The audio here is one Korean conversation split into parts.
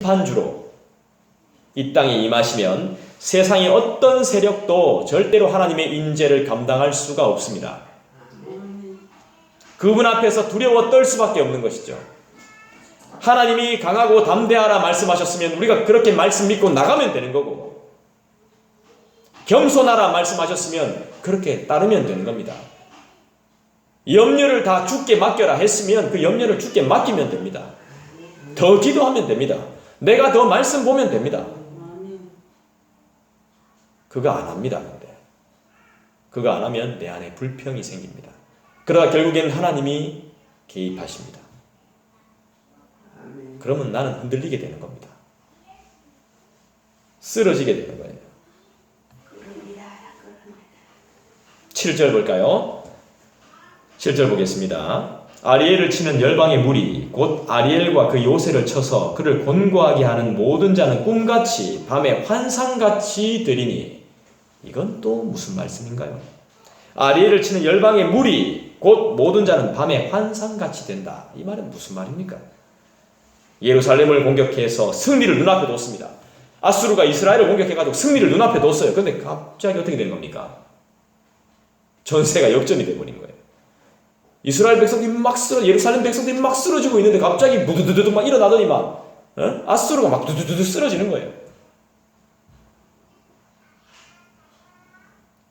심판주로 이 땅에 임하시면 세상의 어떤 세력도 절대로 하나님의 인재를 감당할 수가 없습니다. 그분 앞에서 두려워 떨 수밖에 없는 것이죠. 하나님이 강하고 담대하라 말씀하셨으면 우리가 그렇게 말씀 믿고 나가면 되는 거고, 겸손하라 말씀하셨으면 그렇게 따르면 되는 겁니다. 염려를 다 주께 맡겨라 했으면 그 염려를 주께 맡기면 됩니다. 더 기도하면 됩니다. 내가 더 말씀 보면 됩니다. 그거 안 합니다. 근데 그거 안 하면 내 안에 불평이 생깁니다. 그러다 결국엔 하나님이 개입하십니다. 그러면 나는 흔들리게 되는 겁니다. 쓰러지게 되는 거예요. 7절 볼까요? 7절 보겠습니다. 아리엘을 치는 열방의 무리 곧 아리엘과 그 요새를 쳐서 그를 곤고하게 하는 모든 자는 꿈같이 밤에 환상같이 되리니. 이건 또 무슨 말씀인가요? 아리엘을 치는 열방의 무리 곧 모든 자는 밤에 환상같이 된다. 이 말은 무슨 말입니까? 예루살렘을 공격해서 승리를 눈앞에 뒀습니다. 아수르가 이스라엘을 공격해가지고 승리를 눈앞에 뒀어요. 그런데 갑자기 어떻게 되는 겁니까? 전세가 역전이 되어버린 거예요. 이스라엘 백성들이 막 예루살렘 백성들이 막 쓰러지고 있는데 갑자기 무두두두 막 일어나더니 아수르가 막 두두두두 쓰러지는 거예요.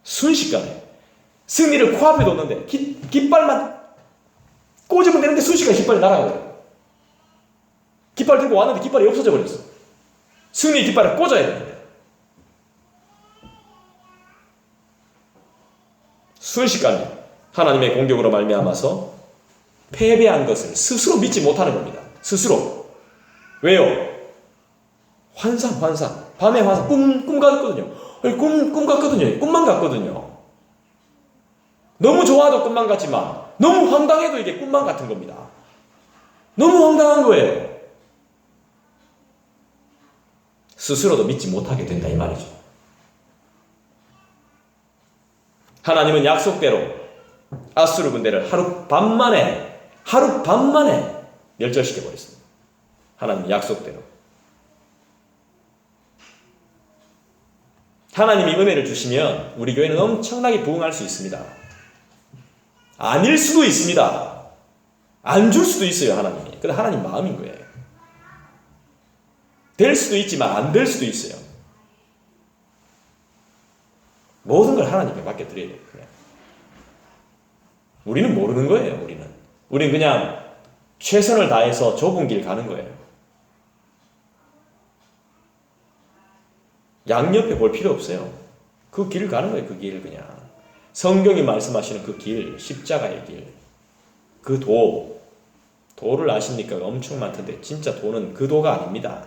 순식간에 승리를 코앞에 뒀는데 깃발만 꽂으면 되는데 순식간에 깃발이 날아가요. 깃발 들고 왔는데 깃발이 없어져 버렸어. 승리 깃발을 꽂아야 되는데 순식간에 하나님의 공격으로 말미암아서 패배한 것을 스스로 믿지 못하는 겁니다. 스스로. 왜요? 환상. 밤에 환상. 꿈 같거든요. 꿈 같거든요. 꿈만 같거든요. 너무 좋아도 꿈만 같지만 너무 황당해도 이게 꿈만 같은 겁니다. 너무 황당한 거예요. 스스로도 믿지 못하게 된다 이 말이죠. 하나님은 약속대로 아수르 군대를 하루 밤 만에 멸절시켜 버렸습니다. 하나님 약속대로. 하나님이 은혜를 주시면 우리 교회는 엄청나게 부흥할 수 있습니다. 아닐 수도 있습니다. 안 줄 수도 있어요, 하나님이. 근데 하나님 마음인 거예요. 될 수도 있지만 안 될 수도 있어요. 모든 걸 하나님께 맡겨드려야 돼요. 그냥. 우리는 모르는 거예요. 우리는 그냥 최선을 다해서 좁은 길 가는 거예요. 양옆에 볼 필요 없어요. 그 길을 가는 거예요. 그 길을 그냥. 성경이 말씀하시는 그 길, 십자가의 길, 그 도를 아십니까? 엄청 많던데 진짜 도는 그 도가 아닙니다.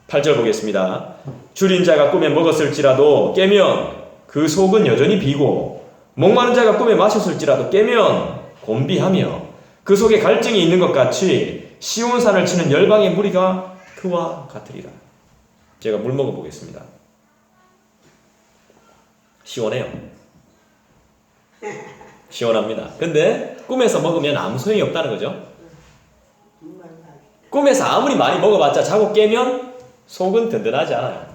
8절 보겠습니다. 줄인 자가 꿈에 먹었을지라도 깨면 그 속은 여전히 비고 목마른 자가 꿈에 마셨을지라도 깨면 곤비하며 그 속에 갈증이 있는 것 같이 시온산을 치는 열방의 무리가 그와 같으리라. 제가 물 먹어보겠습니다. 시원해요. 시원합니다. 근데 꿈에서 먹으면 아무 소용이 없다는 거죠. 꿈에서 아무리 많이 먹어봤자 자고 깨면 속은 든든하지 않아요.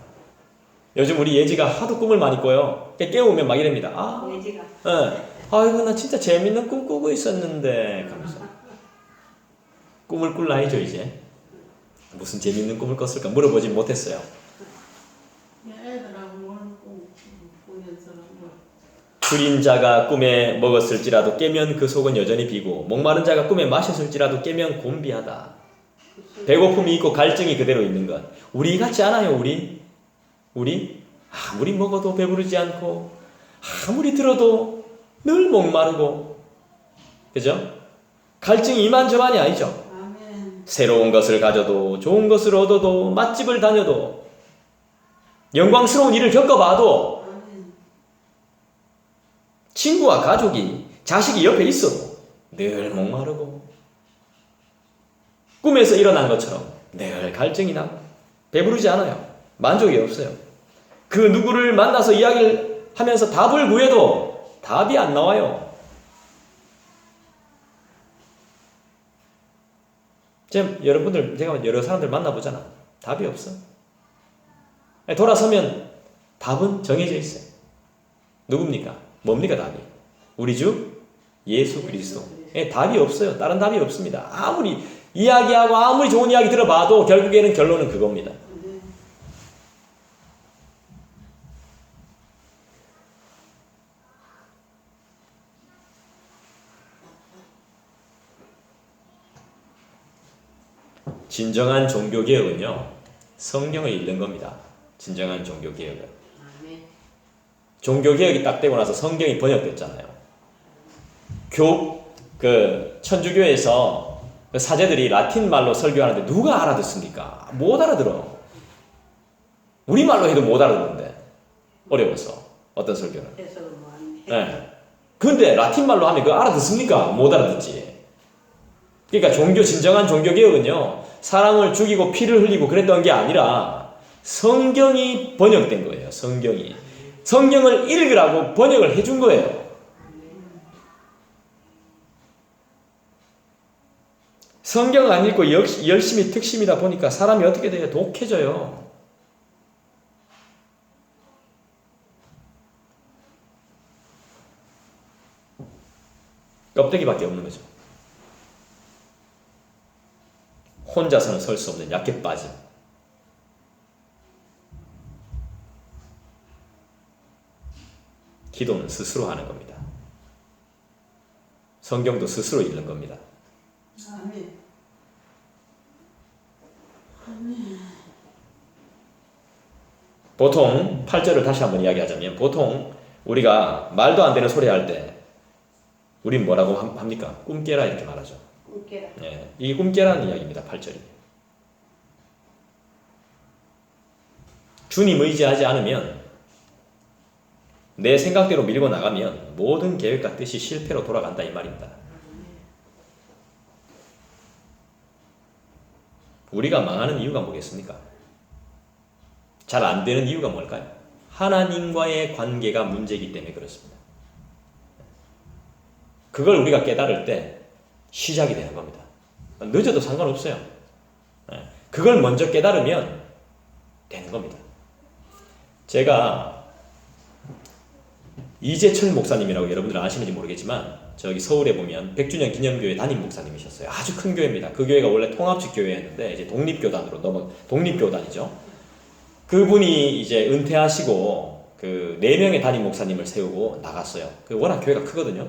요즘 우리 예지가 하도 꿈을 많이 꿔요. 깨우면 막 이럽니다. 예지가. 아이고 나 진짜 재밌는 꿈 꾸고 있었는데 하면서 꿈을 꿀 나이죠 이제. 무슨 재밌는 꿈을 꿨을까 물어보진 못했어요. 줄인 자가 꿈에 먹었을지라도 깨면 그 속은 여전히 비고 목마른 자가 꿈에 마셨을지라도 깨면 곤비하다. 배고픔이 있고 갈증이 그대로 있는 것. 우리 같지 않아요. 우리 아무리 먹어도 배부르지 않고 아무리 들어도 늘 목마르고, 그죠? 갈증이 이만저만이 아니죠. 새로운 것을 가져도 좋은 것을 얻어도 맛집을 다녀도 영광스러운 일을 겪어봐도 친구와 가족이 자식이 옆에 있어도 늘 목마르고 꿈에서 일어난 것처럼 늘 갈증이 나고 배부르지 않아요. 만족이 없어요. 그 누구를 만나서 이야기를 하면서 답을 구해도 답이 안 나와요. 지금 여러분들, 제가 여러 사람들 만나보잖아. 답이 없어. 돌아서면 답은 정해져 있어요. 누굽니까? 뭡니까 답이? 우리 주 예수 그리스도. 답이 없어요. 다른 답이 없습니다. 아무리 이야기하고 아무리 좋은 이야기 들어봐도 결국에는 결론은 그겁니다. 진정한 종교개혁은요, 성경을 읽는 겁니다. 진정한 종교개혁은. 종교개혁이 딱 되고 나서 성경이 번역됐잖아요. 천주교에서 사제들이 라틴 말로 설교하는데 누가 알아듣습니까? 못 알아들어. 우리말로 해도 못 알아듣는데. 어려워서. 어떤 설교는. 네. 근데 라틴 말로 하면 그거 알아듣습니까? 못 알아듣지. 그러니까 진정한 종교개혁은요, 사람을 죽이고 피를 흘리고 그랬던 게 아니라 성경이 번역된 거예요. 성경을 읽으라고 번역을 해준 거예요. 성경을 안 읽고 열심히 특심이다 보니까 사람이 어떻게 돼요? 독해져요. 껍데기밖에 없는 거죠. 혼자서는 설 수 없는 약해 빠짐. 기도는 스스로 하는 겁니다. 성경도 스스로 읽는 겁니다. 아멘. 보통 8절을 다시 한번 이야기하자면, 보통 우리가 말도 안 되는 소리 할 때 우린 뭐라고 합니까? 꿈 깨라 이렇게 말하죠. 꿈 깨라. 네, 이 꿈 깨라는 이야기입니다. 8절이. 주님 의지하지 않으면, 내 생각대로 밀고 나가면 모든 계획과 뜻이 실패로 돌아간다 이 말입니다. 우리가 망하는 이유가 뭐겠습니까? 잘 안 되는 이유가 뭘까요? 하나님과의 관계가 문제이기 때문에 그렇습니다. 그걸 우리가 깨달을 때 시작이 되는 겁니다. 늦어도 상관없어요. 그걸 먼저 깨달으면 되는 겁니다. 제가 이재철 목사님이라고 여러분들 아시는지 모르겠지만, 저기 서울에 보면 100주년 기념교회 담임 목사님이셨어요. 아주 큰 교회입니다. 그 교회가 원래 통합식 교회였는데 이제 독립교단으로 독립교단이죠. 그분이 이제 은퇴하시고 그 4명의 담임 목사님을 세우고 나갔어요. 워낙 교회가 크거든요.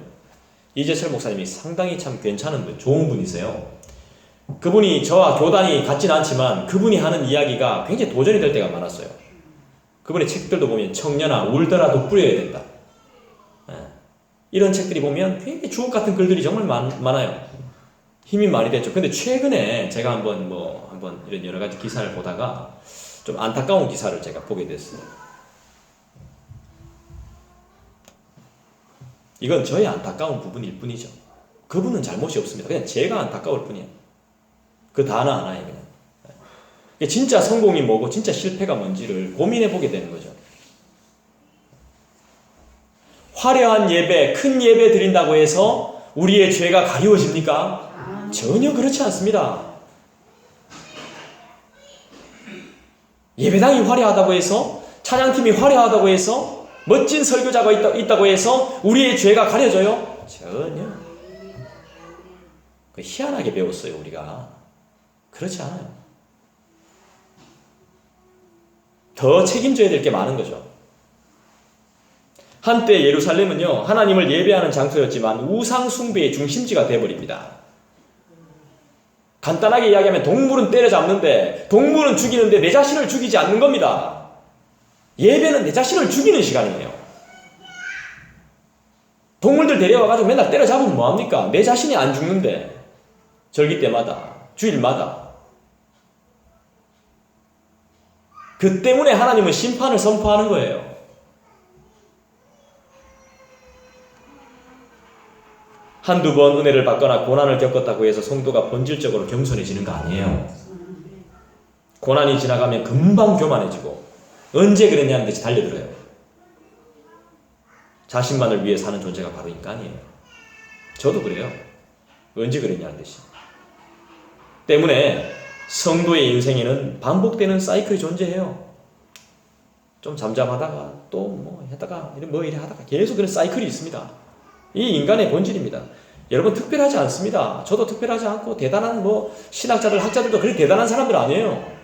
이재철 목사님이 상당히 참 괜찮은 분, 좋은 분이세요. 그분이 저와 교단이 같진 않지만 그분이 하는 이야기가 굉장히 도전이 될 때가 많았어요. 그분의 책들도 보면 청년아 울더라도 뿌려야 된다. 이런 책들이 보면 굉장히 주옥 같은 글들이 정말 많아요. 힘이 많이 됐죠. 근데 최근에 제가 한번 이런 여러 가지 기사를 보다가 좀 안타까운 기사를 제가 보게 됐어요. 이건 저의 안타까운 부분일 뿐이죠. 그분은 잘못이 없습니다. 그냥 제가 안타까울 뿐이에요. 그 단어 하나에 그냥. 진짜 성공이 뭐고 진짜 실패가 뭔지를 고민해 보게 되는 거죠. 화려한 예배, 큰 예배 드린다고 해서 우리의 죄가 가리워집니까? 전혀 그렇지 않습니다. 예배당이 화려하다고 해서, 찬양팀이 화려하다고 해서, 멋진 설교자가 있다고 해서 우리의 죄가 가려져요? 전혀. 희한하게 배웠어요, 우리가. 그렇지 않아요. 더 책임져야 될 게 많은 거죠. 한때 예루살렘은요, 하나님을 예배하는 장소였지만 우상 숭배의 중심지가 되어버립니다. 간단하게 이야기하면 동물은 때려잡는데, 동물은 죽이는데 내 자신을 죽이지 않는 겁니다. 예배는 내 자신을 죽이는 시간이에요. 동물들 데려와가지고 맨날 때려잡으면 뭐합니까? 내 자신이 안 죽는데, 절기 때마다, 주일마다. 그 때문에 하나님은 심판을 선포하는 거예요. 한두 번 은혜를 받거나 고난을 겪었다고 해서 성도가 본질적으로 겸손해지는 거 아니에요. 고난이 지나가면 금방 교만해지고 언제 그랬냐는 듯이 달려들어요. 자신만을 위해 사는 존재가 바로 인간이에요. 저도 그래요. 언제 그랬냐는 듯이. 때문에 성도의 인생에는 반복되는 사이클이 존재해요. 좀 잠잠하다가 또 뭐 했다가 뭐 이래 하다가 계속 그런 사이클이 있습니다. 이 인간의 본질입니다. 여러분 특별하지 않습니다. 저도 특별하지 않고 대단한 뭐 신학자들 학자들도 그렇게 대단한 사람들 아니에요.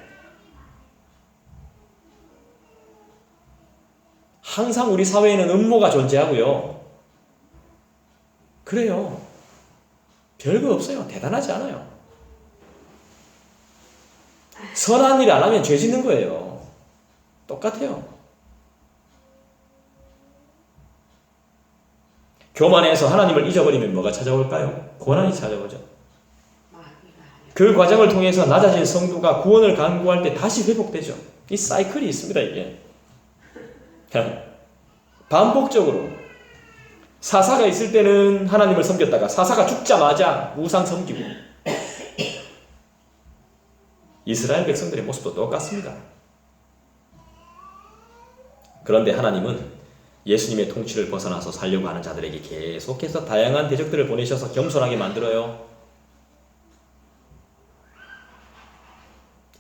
항상 우리 사회에는 음모가 존재하고요. 그래요. 별거 없어요. 대단하지 않아요. 선한 일 안 하면 죄 짓는 거예요. 똑같아요. 교만해서 하나님을 잊어버리면 뭐가 찾아올까요? 고난이 찾아오죠. 그 과정을 통해서 낮아진 성도가 구원을 간구할 때 다시 회복되죠. 이 사이클이 있습니다, 이게. 반복적으로 사사가 있을 때는 하나님을 섬겼다가 사사가 죽자마자 우상 섬기고 이스라엘 백성들의 모습도 똑같습니다. 그런데 하나님은 예수님의 통치를 벗어나서 살려고 하는 자들에게 계속해서 다양한 대적들을 보내셔서 겸손하게 만들어요.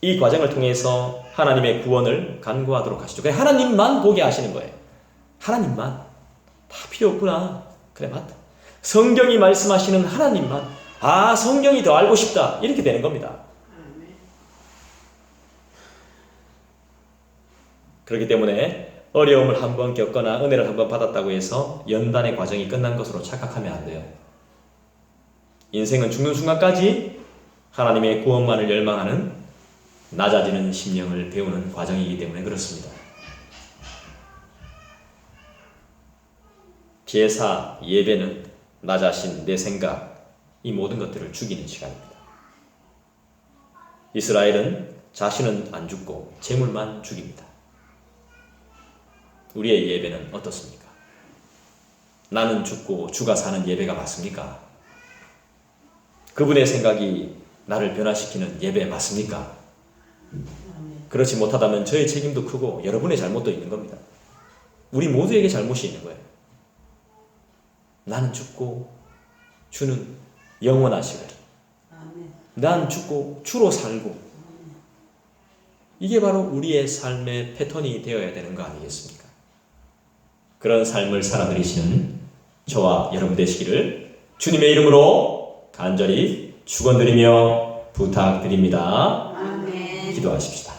이 과정을 통해서 하나님의 구원을 간구하도록 하시죠. 그냥 하나님만 보게 하시는 거예요. 하나님만. 다 필요 없구나. 그래, 맞다. 성경이 말씀하시는 하나님만. 아, 성경이 더 알고 싶다. 이렇게 되는 겁니다. 그렇기 때문에 어려움을 한번 겪거나 은혜를 한번 받았다고 해서 연단의 과정이 끝난 것으로 착각하면 안 돼요. 인생은 죽는 순간까지 하나님의 구원만을 열망하는 낮아지는 심령을 배우는 과정이기 때문에 그렇습니다. 제사, 예배는 나 자신, 내 생각, 이 모든 것들을 죽이는 시간입니다. 이스라엘은 자신은 안 죽고 재물만 죽입니다. 우리의 예배는 어떻습니까? 나는 죽고 주가 사는 예배가 맞습니까? 그분의 생각이 나를 변화시키는 예배 맞습니까? 그렇지 못하다면 저의 책임도 크고 여러분의 잘못도 있는 겁니다. 우리 모두에게 잘못이 있는 거예요. 나는 죽고 주는 영원하시고 난 죽고 주로 살고 이게 바로 우리의 삶의 패턴이 되어야 되는 거 아니겠습니까? 그런 삶을 살아들이시는 저와 여러분 되시기를 주님의 이름으로 간절히 축원드리며 부탁드립니다. 아멘. 기도하십시다.